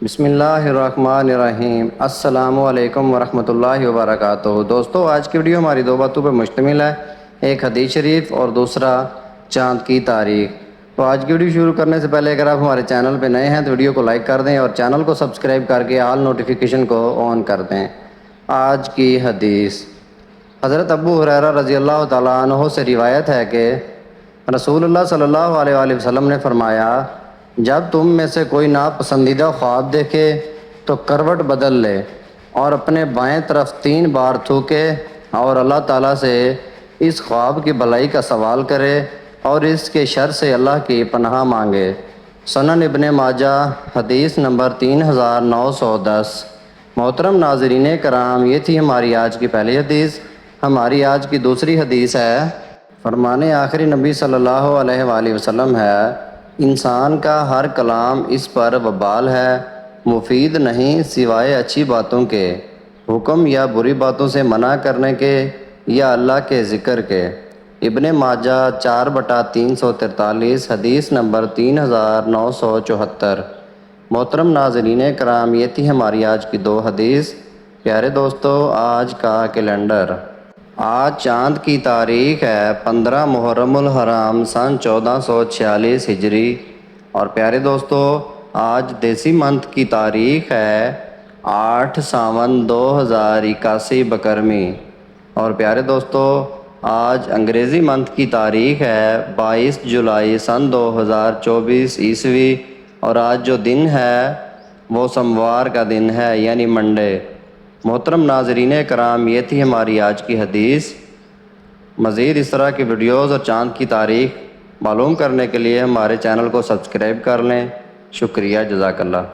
بسم اللہ الرحمن الرحیم۔ السلام علیکم ورحمۃ اللہ وبرکاتہ۔ دوستو، آج کی ویڈیو ہماری دو باتوں پر مشتمل ہے، ایک حدیث شریف اور دوسرا چاند کی تاریخ۔ تو آج کی ویڈیو شروع کرنے سے پہلے اگر آپ ہمارے چینل پہ نئے ہیں تو ویڈیو کو لائک کر دیں اور چینل کو سبسکرائب کر کے آل نوٹیفیکیشن کو آن کر دیں۔ آج کی حدیث حضرت ابو ہریرہ رضی اللہ تعالیٰ عنہ سے روایت ہے کہ رسول اللہ صلی اللہ علیہ وآلہ وسلم نے فرمایا، جب تم میں سے کوئی ناپسندیدہ خواب دیکھے تو کروٹ بدل لے اور اپنے بائیں طرف 3 بار تھوکے اور اللہ تعالیٰ سے اس خواب کی بھلائی کا سوال کرے اور اس کے شر سے اللہ کی پناہ مانگے۔ سنن ابن ماجہ، حدیث نمبر 3910۔ محترم ناظرین کرام، یہ تھی ہماری آج کی پہلی حدیث۔ ہماری آج کی دوسری حدیث ہے، فرمان آخری نبی صلی اللہ علیہ وآلہ وسلم ہے، انسان کا ہر کلام اس پر وبال ہے، مفید نہیں سوائے اچھی باتوں کے، حکم یا بری باتوں سے منع کرنے کے یا اللہ کے ذکر کے۔ ابن ماجہ 4/343، حدیث نمبر 3974۔ محترم ناظرین کرام، یہ تھی ہماری آج کی 2 حدیث۔ پیارے دوستو، آج کا کیلنڈر، آج چاند کی تاریخ ہے 15 محرم الحرام سن 1446 ہجری، اور پیارے دوستو آج دیسی منتھ کی تاریخ ہے 8 ساون 2081 بکرمی، اور پیارے دوستو آج انگریزی منتھ کی تاریخ ہے 22 جولائی سن 2024 عیسوی، اور آج جو دن ہے وہ سوموار کا دن ہے، یعنی منڈے۔ محترم ناظرین کرام، یہ تھی ہماری آج کی حدیث۔ مزید اس طرح کی ویڈیوز اور چاند کی تاریخ معلوم کرنے کے لیے ہمارے چینل کو سبسکرائب کر لیں۔ شکریہ، جزاک اللہ۔